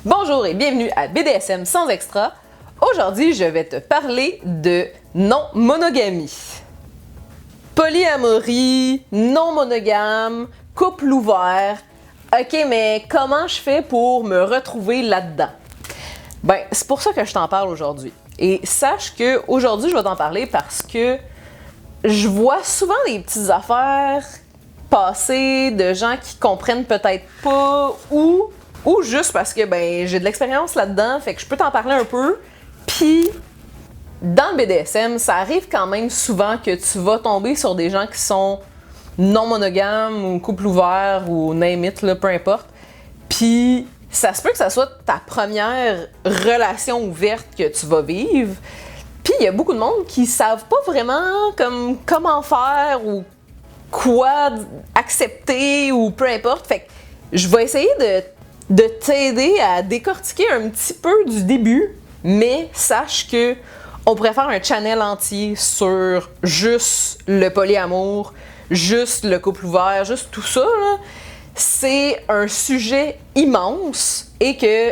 Bonjour et bienvenue à BDSM sans extra. Aujourd'hui, je vais te parler de non-monogamie. Polyamorie, non-monogame, couple ouvert. Ok, mais comment je fais pour me retrouver là-dedans? Ben, c'est pour ça que je t'en parle aujourd'hui. Et sache que aujourd'hui, je vais t'en parler parce que je vois souvent des petites affaires passer de gens qui comprennent peut-être pas ou juste parce que ben j'ai de l'expérience là-dedans, fait que je peux t'en parler un peu. Puis dans le BDSM, ça arrive quand même souvent que tu vas tomber sur des gens qui sont non monogames ou couple ouvert ou name it, là, peu importe. Puis ça se peut que ça soit ta première relation ouverte que tu vas vivre. Puis il y a beaucoup de monde qui savent pas vraiment comment faire ou quoi accepter ou peu importe. Fait que je vais essayer de t'aider à décortiquer un petit peu du début, mais sache que on pourrait faire un channel entier sur juste le polyamour, juste le couple ouvert, juste tout ça, là. C'est un sujet immense et que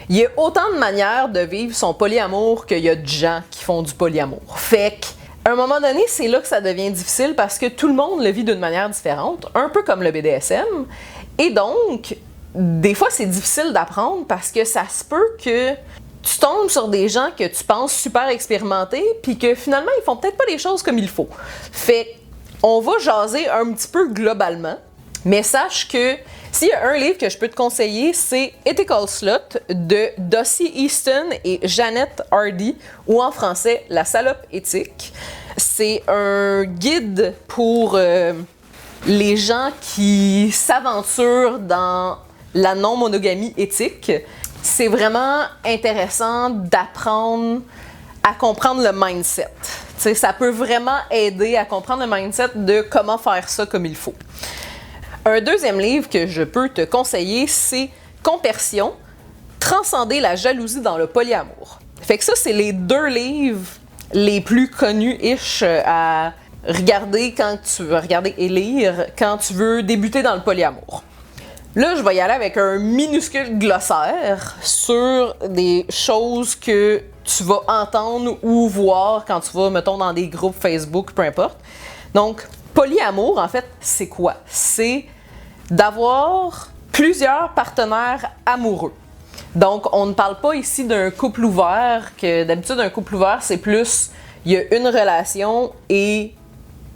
il y a autant de manières de vivre son polyamour qu'il y a de gens qui font du polyamour. Fait qu'à un moment donné, c'est là que ça devient difficile parce que tout le monde le vit d'une manière différente, un peu comme le BDSM. Et donc, des fois, c'est difficile d'apprendre parce que ça se peut que tu tombes sur des gens que tu penses super expérimentés puis que finalement, ils font peut-être pas les choses comme il faut. Fait on va jaser un petit peu globalement, mais sache que s'il y a un livre que je peux te conseiller, c'est Ethical Slut de Dossie Easton et Jeannette Hardy, ou en français, La salope éthique. C'est un guide pour les gens qui s'aventurent dans la non-monogamie éthique. C'est vraiment intéressant d'apprendre à comprendre le mindset. T'sais, ça peut vraiment aider à comprendre le mindset de comment faire ça comme il faut. Un deuxième livre que je peux te conseiller, c'est Compersion, Transcender la jalousie dans le polyamour. Fait que ça, c'est les deux livres les plus connus-ish à regarder quand tu veux regarder et lire quand tu veux débuter dans le polyamour. Là, je vais y aller avec un minuscule glossaire sur des choses que tu vas entendre ou voir quand tu vas, mettons, dans des groupes Facebook, peu importe. Donc, polyamour, en fait, c'est quoi? C'est d'avoir plusieurs partenaires amoureux. Donc, on ne parle pas ici d'un couple ouvert, que d'habitude, un couple ouvert, c'est plus, il y a une relation et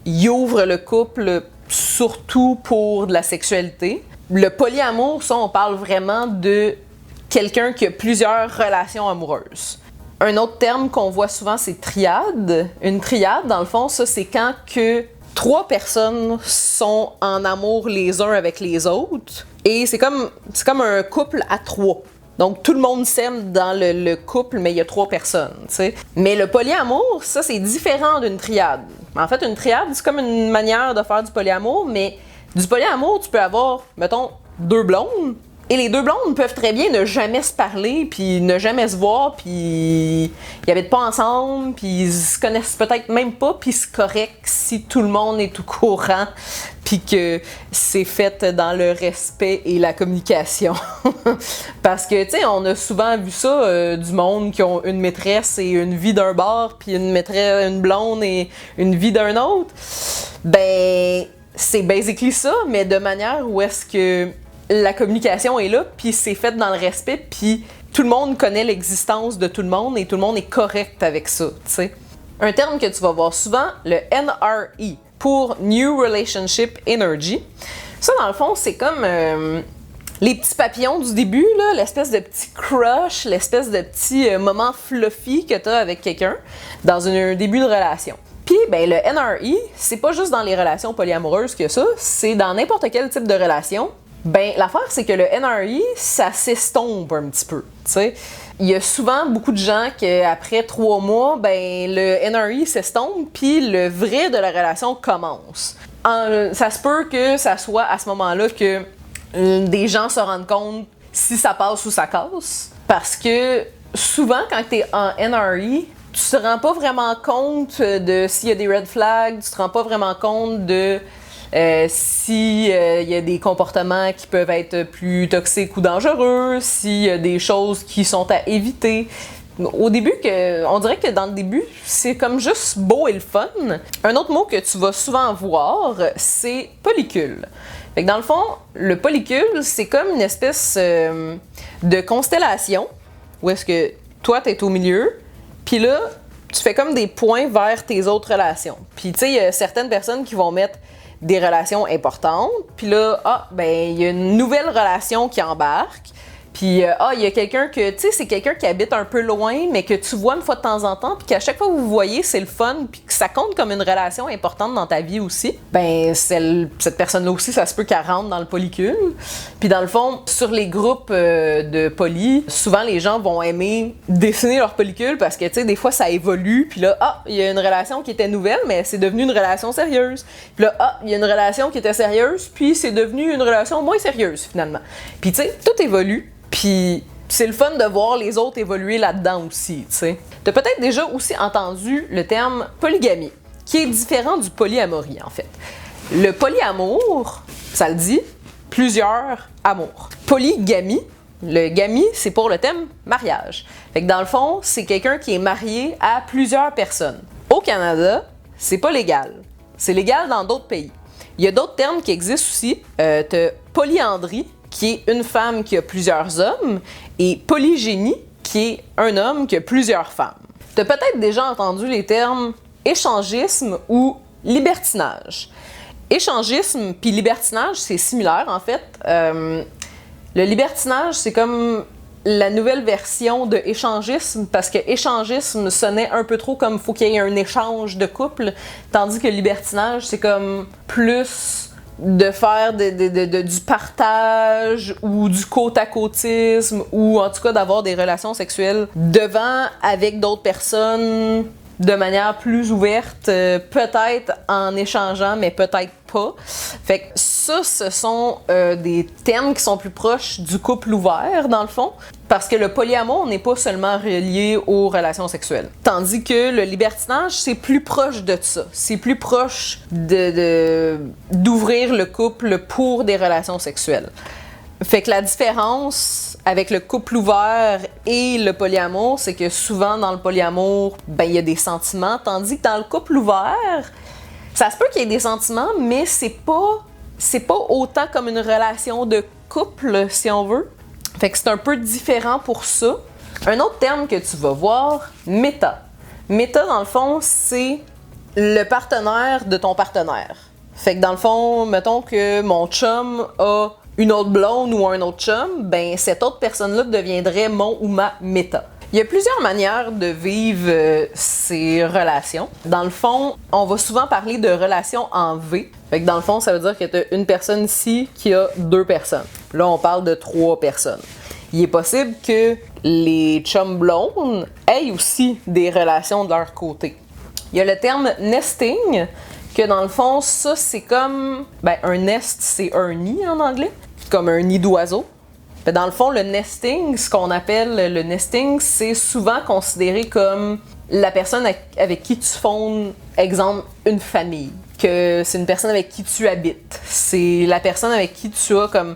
il ouvre le couple surtout pour de la sexualité. Le polyamour, ça, on parle vraiment de quelqu'un qui a plusieurs relations amoureuses. Un autre terme qu'on voit souvent, c'est triade. Une triade, dans le fond, ça, c'est quand que 3 personnes sont en amour les uns avec les autres. Et c'est comme un couple à 3. Donc, tout le monde s'aime dans le couple, mais il y a 3 personnes, tu sais. Mais le polyamour, ça, c'est différent d'une triade. En fait, une triade, c'est comme une manière de faire du polyamour, mais du polyamour, tu peux avoir, mettons, 2 blondes. Et les 2 blondes peuvent très bien ne jamais se parler, puis ne jamais se voir, puis ils habitent pas ensemble, puis ils se connaissent peut-être même pas, puis c'est correct si tout le monde est au courant, puis que c'est fait dans le respect et la communication. Parce que, tu sais, on a souvent vu ça, du monde qui ont une maîtresse et une vie d'un bord, puis une blonde et une vie d'un autre. Ben, c'est basically ça, mais de manière où est-ce que la communication est là, puis c'est fait dans le respect, puis tout le monde connaît l'existence de tout le monde et tout le monde est correct avec ça, tu sais. Un terme que tu vas voir souvent, le NRE, pour New Relationship Energy. Ça, dans le fond, c'est comme les petits papillons du début, là, l'espèce de petit crush, l'espèce de petit moment fluffy que tu as avec quelqu'un dans un début de relation. Puis, ben, le NRE, c'est pas juste dans les relations polyamoureuses que ça, c'est dans n'importe quel type de relation. Ben, l'affaire, c'est que le NRE, ça s'estompe un petit peu, tu sais. Il y a souvent beaucoup de gens qu'après 3 mois, ben, le NRE s'estompe, puis le vrai de la relation commence. Ça se peut que ça soit à ce moment-là que des gens se rendent compte si ça passe ou ça casse. Parce que souvent, quand tu es en NRE, tu te rends pas vraiment compte de s'il y a des red flags, tu te rends pas vraiment compte de s'il y a des comportements qui peuvent être plus toxiques ou dangereux, s'il y a des choses qui sont à éviter. Au début, on dirait que dans le début, c'est comme juste beau et le fun. Un autre mot que tu vas souvent voir, c'est polycule. Fait que dans le fond, le polycule, c'est comme une espèce de constellation où est-ce que toi, t'es au milieu, puis là, tu fais comme des points vers tes autres relations. Puis tu sais, il y a certaines personnes qui vont mettre des relations importantes, puis là, il y a une nouvelle relation qui embarque. Puis, il y a quelqu'un que, tu sais, c'est quelqu'un qui habite un peu loin, mais que tu vois une fois de temps en temps, puis qu'à chaque fois que vous vous voyez, c'est le fun, puis que ça compte comme une relation importante dans ta vie aussi. Ben, cette personne-là aussi, ça se peut qu'elle rentre dans le polycule. Puis, dans le fond, sur les groupes de poly, souvent les gens vont aimer dessiner leur polycule parce que, tu sais, des fois, ça évolue, puis là, il y a une relation qui était nouvelle, mais c'est devenu une relation sérieuse. Puis là, il y a une relation qui était sérieuse, puis c'est devenu une relation moins sérieuse, finalement. Puis, tu sais, tout évolue. Puis c'est le fun de voir les autres évoluer là-dedans aussi, tu sais. T'as peut-être déjà aussi entendu le terme polygamie, qui est différent du polyamorie, en fait. Le polyamour, ça le dit, plusieurs amours. Polygamie, le gamie, c'est pour le thème mariage. Fait que dans le fond, c'est quelqu'un qui est marié à plusieurs personnes. Au Canada, c'est pas légal. C'est légal dans d'autres pays. Il y a d'autres termes qui existent aussi. T'as polyandrie, qui est une femme qui a plusieurs hommes, et polygénie, qui est un homme qui a plusieurs femmes. Tu as peut-être déjà entendu les termes échangisme ou libertinage. Échangisme puis libertinage, c'est similaire en fait. Le libertinage, c'est comme la nouvelle version de échangisme, parce que échangisme sonnait un peu trop comme faut qu'il y ait un échange de couple, tandis que libertinage, c'est comme plus de faire du partage ou du côte-à-côtisme ou en tout cas d'avoir des relations sexuelles devant avec d'autres personnes de manière plus ouverte, peut-être en échangeant, mais peut-être pas. Fait que ça, ce sont des termes qui sont plus proches du couple ouvert, dans le fond, parce que le polyamour n'est pas seulement relié aux relations sexuelles. Tandis que le libertinage, c'est plus proche de ça. C'est plus proche d'ouvrir le couple pour des relations sexuelles. Fait que la différence avec le couple ouvert et le polyamour, c'est que souvent dans le polyamour, il y a des sentiments, tandis que dans le couple ouvert, ça se peut qu'il y ait des sentiments, mais c'est pas autant comme une relation de couple, si on veut. Fait que c'est un peu différent pour ça. Un autre terme que tu vas voir, méta. Méta, dans le fond, c'est le partenaire de ton partenaire. Fait que dans le fond, mettons que mon chum a une autre blonde ou un autre chum, ben cette autre personne-là deviendrait mon ou ma méta. Il y a plusieurs manières de vivre ces relations. Dans le fond, on va souvent parler de relations en V. Fait que dans le fond, ça veut dire que tu as une personne ici qui a deux personnes. Là, on parle de 3 personnes. Il est possible que les chums blondes aient aussi des relations de leur côté. Il y a le terme nesting, que dans le fond, ça, c'est comme... un nest, c'est un nid en anglais, comme un nid d'oiseau. Dans le fond, le nesting, ce qu'on appelle le nesting, c'est souvent considéré comme la personne avec qui tu fondes, exemple, une famille. Que c'est une personne avec qui tu habites. C'est la personne avec qui tu as comme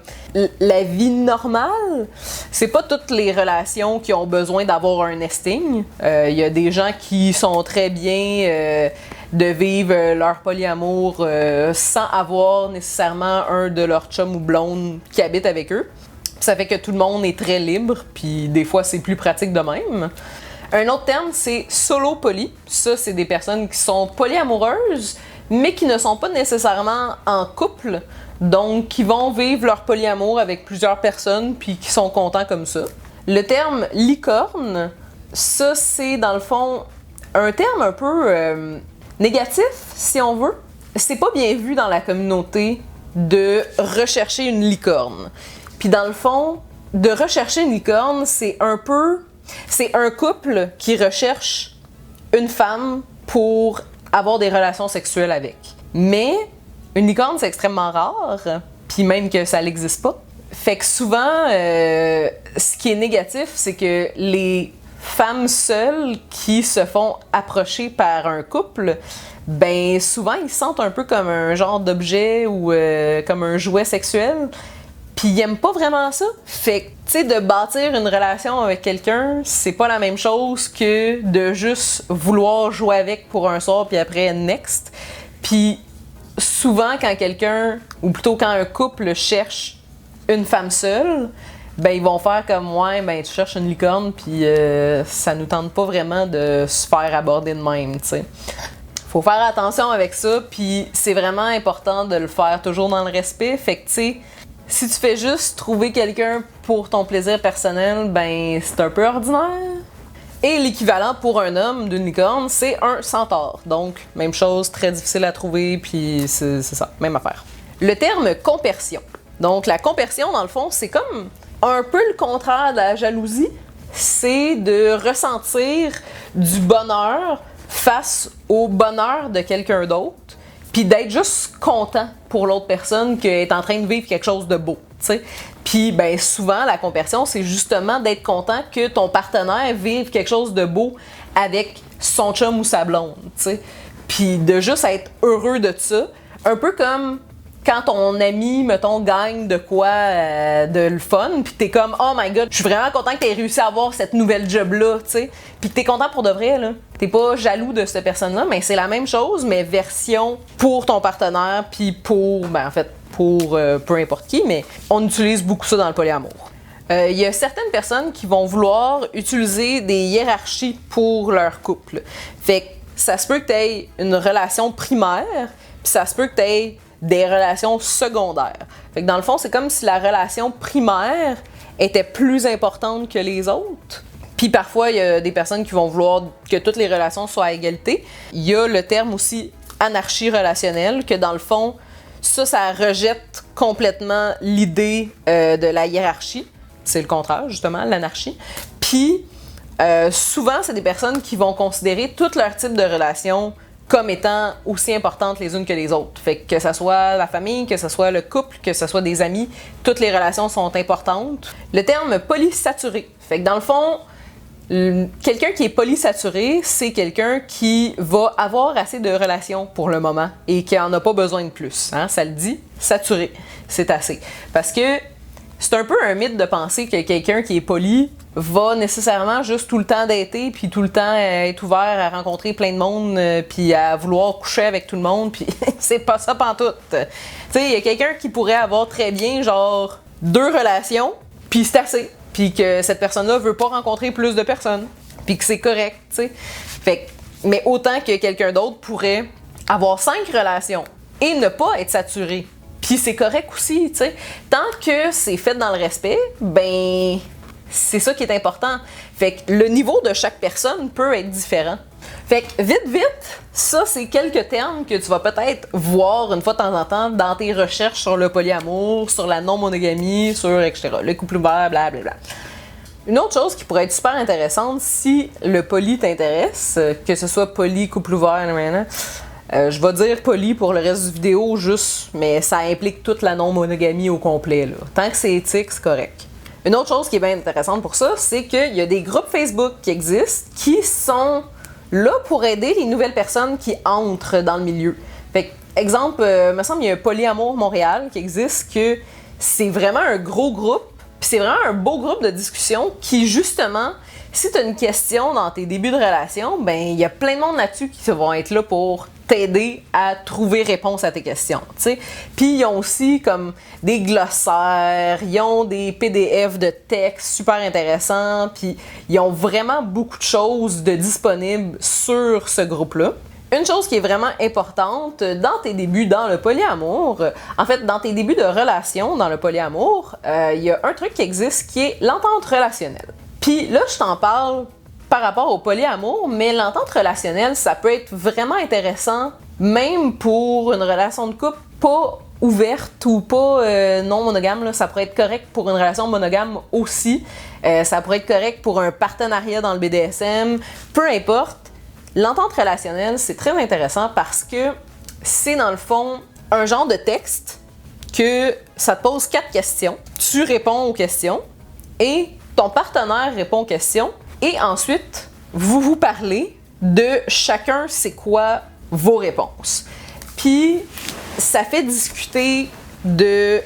la vie normale. C'est pas toutes les relations qui ont besoin d'avoir un nesting. Il y a des gens qui sont très bien de vivre leur polyamour sans avoir nécessairement un de leurs chums ou blondes qui habite avec eux. Ça fait que tout le monde est très libre, puis des fois c'est plus pratique de même. Un autre terme, c'est solo poly. Ça, c'est des personnes qui sont polyamoureuses, mais qui ne sont pas nécessairement en couple, donc qui vont vivre leur polyamour avec plusieurs personnes, puis qui sont contents comme ça. Le terme licorne, ça, c'est dans le fond un terme un peu négatif, si on veut. C'est pas bien vu dans la communauté de rechercher une licorne. Puis dans le fond, de rechercher une licorne, c'est un couple qui recherche une femme pour avoir des relations sexuelles avec. Mais une licorne, c'est extrêmement rare, puis même que ça n'existe pas. Fait que souvent, ce qui est négatif, c'est que les femmes seules qui se font approcher par un couple, ben souvent ils se sentent un peu comme un genre d'objet ou comme un jouet sexuel. Puis ils aiment pas vraiment ça. Fait que, tu sais, de bâtir une relation avec quelqu'un, c'est pas la même chose que de juste vouloir jouer avec pour un soir, puis après, next. Puis souvent, quand quelqu'un, ou plutôt quand un couple cherche une femme seule, ben ils vont faire comme, ouais, ben tu cherches une licorne, puis ça nous tente pas vraiment de se faire aborder de même, tu sais. Faut faire attention avec ça, puis c'est vraiment important de le faire toujours dans le respect. Fait que, tu sais, si tu fais juste trouver quelqu'un pour ton plaisir personnel, ben c'est un peu ordinaire. Et l'équivalent pour un homme d'une licorne, c'est un centaure. Donc, même chose, très difficile à trouver, puis c'est ça, même affaire. Le terme compersion. Donc, la compersion, dans le fond, c'est comme un peu le contraire de la jalousie. C'est de ressentir du bonheur face au bonheur de quelqu'un d'autre, puis d'être juste content pour l'autre personne qui est en train de vivre quelque chose de beau, tu sais. Puis ben souvent la compersion, c'est justement d'être content que ton partenaire vive quelque chose de beau avec son chum ou sa blonde, tu sais. Puis de juste être heureux de ça, un peu comme quand ton ami, mettons, gagne de quoi de le fun, puis t'es comme « Oh my God, je suis vraiment content que t'aies réussi à avoir cette nouvelle job-là, tu sais. » Puis t'es content pour de vrai, là. T'es pas jaloux de cette personne-là, mais c'est la même chose, mais version pour ton partenaire, puis pour, ben en fait, pour peu importe qui, mais on utilise beaucoup ça dans le polyamour. Il y a certaines personnes qui vont vouloir utiliser des hiérarchies pour leur couple. Fait que ça se peut que t'aies une relation primaire, puis ça se peut que t'aies des relations secondaires. Fait que dans le fond, c'est comme si la relation primaire était plus importante que les autres. Puis parfois, il y a des personnes qui vont vouloir que toutes les relations soient à égalité. Il y a le terme aussi anarchie relationnelle, que dans le fond, ça rejette complètement l'idée de la hiérarchie. C'est le contraire, justement, l'anarchie. Puis souvent, c'est des personnes qui vont considérer tout leur type de relation comme étant aussi importantes les unes que les autres. Fait que ce soit la famille, que ce soit le couple, que ce soit des amis, toutes les relations sont importantes. Le terme polysaturé. Fait que dans le fond, quelqu'un qui est polysaturé, c'est quelqu'un qui va avoir assez de relations pour le moment et qui en a pas besoin de plus. Hein? Ça le dit, saturé, c'est assez. Parce que c'est un peu un mythe de penser que quelqu'un qui est poly va nécessairement juste tout le temps dater, puis tout le temps être ouvert à rencontrer plein de monde, puis à vouloir coucher avec tout le monde, puis c'est pas ça pantoute. Tu sais, il y a quelqu'un qui pourrait avoir très bien, genre, 2 relations, puis c'est assez. Puis que cette personne-là veut pas rencontrer plus de personnes, puis que c'est correct, tu sais. Fait que, mais autant que quelqu'un d'autre pourrait avoir 5 relations et ne pas être saturé. Puis c'est correct aussi, tu sais. Tant que c'est fait dans le respect, ben c'est ça qui est important. Fait que le niveau de chaque personne peut être différent. Fait que vite, ça c'est quelques termes que tu vas peut-être voir une fois de temps en temps dans tes recherches sur le polyamour, sur la non-monogamie, sur etc. Le couple ouvert, blablabla. Une autre chose qui pourrait être super intéressante si le poly t'intéresse, que ce soit poly, couple ouvert, je vais dire poly pour le reste du vidéo juste, mais ça implique toute la non-monogamie au complet, là. Tant que c'est éthique, c'est correct. Une autre chose qui est bien intéressante pour ça, c'est qu'il y a des groupes Facebook qui existent qui sont là pour aider les nouvelles personnes qui entrent dans le milieu. Fait que, exemple, me semble qu'il y a un Polyamour Montréal qui existe, que c'est vraiment un gros groupe, puis c'est vraiment un beau groupe de discussion qui, justement, si tu as une question dans tes débuts de relation, ben il y a plein de monde là-dessus qui vont être là pour t'aider à trouver réponse à tes questions, tu sais. Puis ils ont aussi comme des glossaires, ils ont des PDF de textes super intéressants, puis ils ont vraiment beaucoup de choses de disponibles sur ce groupe-là. Une chose qui est vraiment importante dans tes débuts dans le polyamour, en fait, dans tes débuts de relation dans le polyamour, il y a un truc qui existe qui est l'entente relationnelle. Puis là, je t'en parle par rapport au polyamour, mais l'entente relationnelle, ça peut être vraiment intéressant, même pour une relation de couple pas ouverte ou pas non monogame. Là, ça pourrait être correct pour une relation monogame aussi. Ça pourrait être correct pour un partenariat dans le BDSM. Peu importe. L'entente relationnelle, c'est très intéressant parce que c'est dans le fond un genre de texte que ça te pose 4 questions. Tu réponds aux questions et ton partenaire répond aux questions. Et ensuite, vous parlez de chacun c'est quoi vos réponses. Puis, ça fait discuter de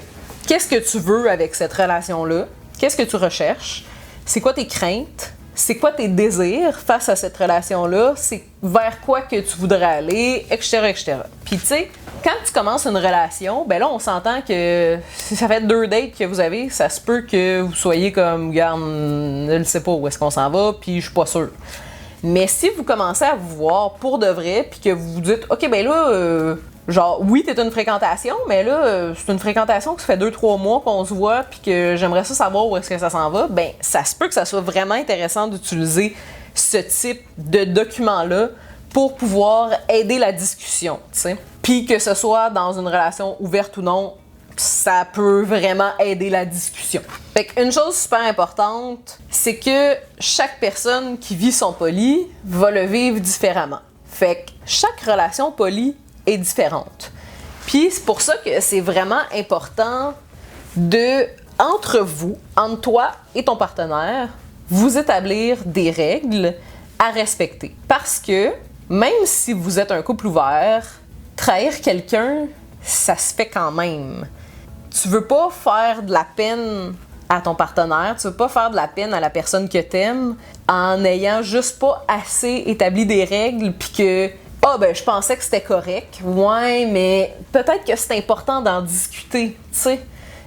qu'est-ce que tu veux avec cette relation-là, qu'est-ce que tu recherches, c'est quoi tes craintes, c'est quoi tes désirs face à cette relation-là, c'est vers quoi que tu voudrais aller, etc., etc. Puis tu sais, quand tu commences une relation, ben là, on s'entend que si ça fait 2 dates que vous avez, ça se peut que vous soyez comme, regarde, je ne sais pas où est-ce qu'on s'en va, puis je suis pas sûre. Mais si vous commencez à vous voir pour de vrai, puis que vous vous dites, OK, ben là, genre, oui, t'es une fréquentation, mais là, c'est une fréquentation que ça fait 2-3 mois qu'on se voit, puis que j'aimerais ça savoir où est-ce que ça s'en va, ben, ça se peut que ça soit vraiment intéressant d'utiliser ce type de document-là pour pouvoir aider la discussion, tu sais. Puis que ce soit dans une relation ouverte ou non, ça peut vraiment aider la discussion. Fait qu'une chose super importante, c'est que chaque personne qui vit son poly va le vivre différemment. Fait que chaque relation poly est différente. Puis c'est pour ça que c'est vraiment important de, entre vous, entre toi et ton partenaire, vous établir des règles à respecter. Parce que même si vous êtes un couple ouvert, trahir quelqu'un, ça se fait quand même. Tu veux pas faire de la peine à ton partenaire, tu veux pas faire de la peine à la personne que t'aimes en n'ayant juste pas assez établi des règles puis que ben je pensais que c'était correct. Ouais, mais peut-être que c'est important d'en discuter, tu sais.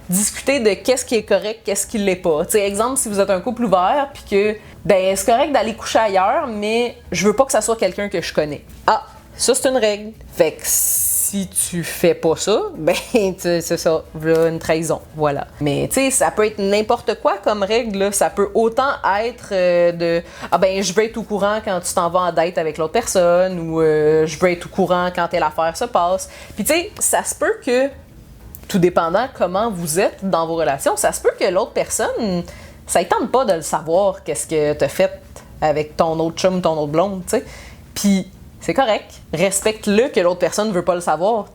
Discuter de qu'est-ce qui est correct, qu'est-ce qui l'est pas. Tu sais, exemple, si vous êtes un couple ouvert puis que ben c'est correct d'aller coucher ailleurs, mais je veux pas que ça soit quelqu'un que je connais. Ah, ça c'est une règle. Fait que si tu fais pas ça, ben c'est ça, voilà une trahison, voilà. Mais tu sais, ça peut être n'importe quoi comme règle, là. Ça peut autant être de ben je veux être au courant quand tu t'en vas en date avec l'autre personne ou je veux être au courant quand telle affaire se passe. Puis tu sais, ça se peut que tout dépendant comment vous êtes dans vos relations, ça se peut que l'autre personne, ça ne tente pas de le savoir, qu'est-ce que t'as fait avec ton autre chum, ton autre blonde, tu sais. Puis, c'est correct. Respecte-le que l'autre personne ne veut pas le savoir.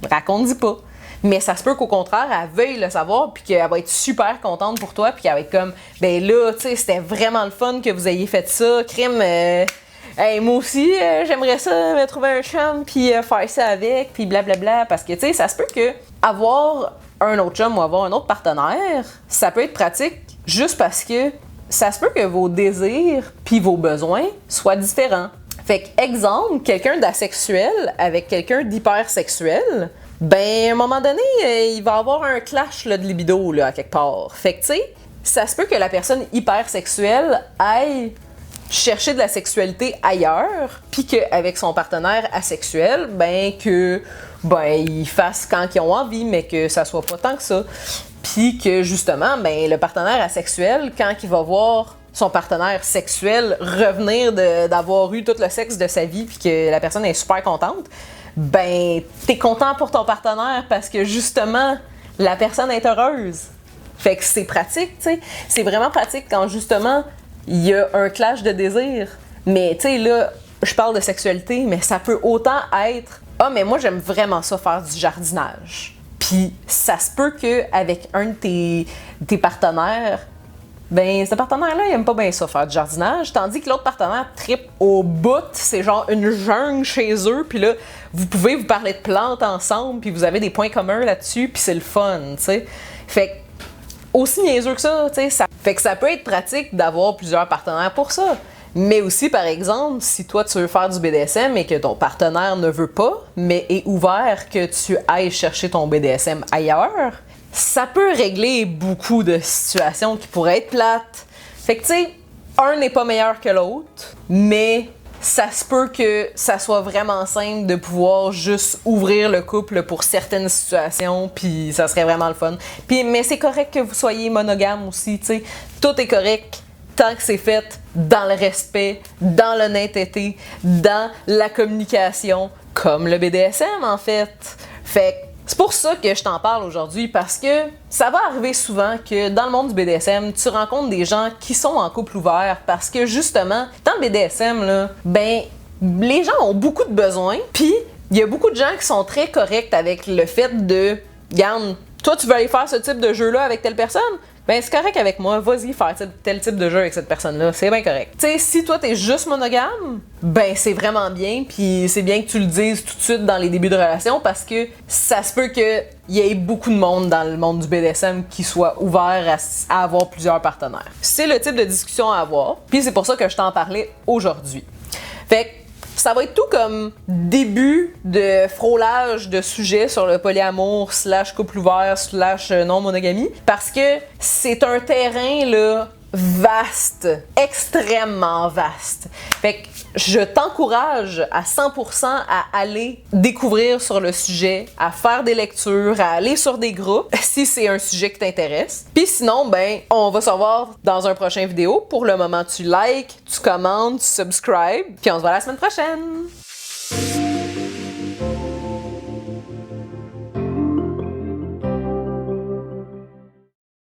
Raconte-y pas. Mais ça se peut qu'au contraire, elle veuille le savoir, puis qu'elle va être super contente pour toi, puis qu'elle va être comme, ben là, tu sais, c'était vraiment le fun que vous ayez fait ça, crime. Hey, moi aussi, j'aimerais ça me trouver un chum, puis faire ça avec, puis blablabla. Parce que, tu sais, ça se peut que avoir un autre chum ou avoir un autre partenaire, ça peut être pratique juste parce que ça se peut que vos désirs puis vos besoins soient différents. Fait que, exemple, quelqu'un d'asexuel avec quelqu'un d'hypersexuel, ben, à un moment donné, il va avoir un clash là, de libido, là, à quelque part. Fait que, tu sais, ça se peut que la personne hypersexuelle aille chercher de la sexualité ailleurs, puis qu'avec son partenaire asexuel, ben ils fassent quand ils ont envie, mais que ça soit pas tant que ça. Puis que justement, ben le partenaire asexuel, quand il va voir son partenaire sexuel revenir d'avoir eu tout le sexe de sa vie, puis que la personne est super contente, ben t'es content pour ton partenaire parce que justement, la personne est heureuse. Fait que c'est pratique, tu sais. C'est vraiment pratique quand justement il y a un clash de désirs. Mais tu sais, là, je parle de sexualité, mais ça peut autant être « Ah, mais moi, j'aime vraiment ça faire du jardinage. » Puis ça se peut qu'avec un de tes partenaires, ben ce partenaire-là, il aime pas bien ça faire du jardinage, tandis que l'autre partenaire trippe au bout, c'est genre une jungle chez eux, puis là, vous pouvez vous parler de plantes ensemble, puis vous avez des points communs là-dessus, puis c'est le fun, tu sais. Fait que aussi niaiseux que ça, tu sais, fait que ça peut être pratique d'avoir plusieurs partenaires pour ça. Mais aussi, par exemple, si toi, tu veux faire du BDSM et que ton partenaire ne veut pas, mais est ouvert que tu ailles chercher ton BDSM ailleurs, ça peut régler beaucoup de situations qui pourraient être plates. Fait que, tu sais, un n'est pas meilleur que l'autre, mais ça se peut que ça soit vraiment simple de pouvoir juste ouvrir le couple pour certaines situations, puis ça serait vraiment le fun. Puis, mais c'est correct que vous soyez monogame aussi, tu sais. Tout est correct tant que c'est fait dans le respect, dans l'honnêteté, dans la communication, comme le BDSM en fait. Fait que c'est pour ça que je t'en parle aujourd'hui, parce que ça va arriver souvent que dans le monde du BDSM, tu rencontres des gens qui sont en couple ouvert parce que justement, dans le BDSM, là, ben, les gens ont beaucoup de besoins, puis il y a beaucoup de gens qui sont très corrects avec le fait de, regarde, toi tu veux aller faire ce type de jeu-là avec telle personne? ben c'est correct avec moi, vas-y faire tel type de jeu avec cette personne-là, c'est bien correct. Tu sais, si toi t'es juste monogame, ben c'est vraiment bien, puis c'est bien que tu le dises tout de suite dans les débuts de relation parce que ça se peut qu'il y ait beaucoup de monde dans le monde du BDSM qui soit ouvert à avoir plusieurs partenaires. C'est le type de discussion à avoir, puis c'est pour ça que je t'en parlais aujourd'hui. Fait que ça va être tout comme début de frôlage de sujets sur le polyamour / couple ouvert / non-monogamie parce que c'est un terrain là vaste, extrêmement vaste. Fait que je t'encourage à 100% à aller découvrir sur le sujet, à faire des lectures, à aller sur des groupes si c'est un sujet qui t'intéresse. Puis sinon, ben, on va se revoir dans un prochain vidéo. Pour le moment, tu likes, tu commentes, tu subscribes, puis on se voit la semaine prochaine!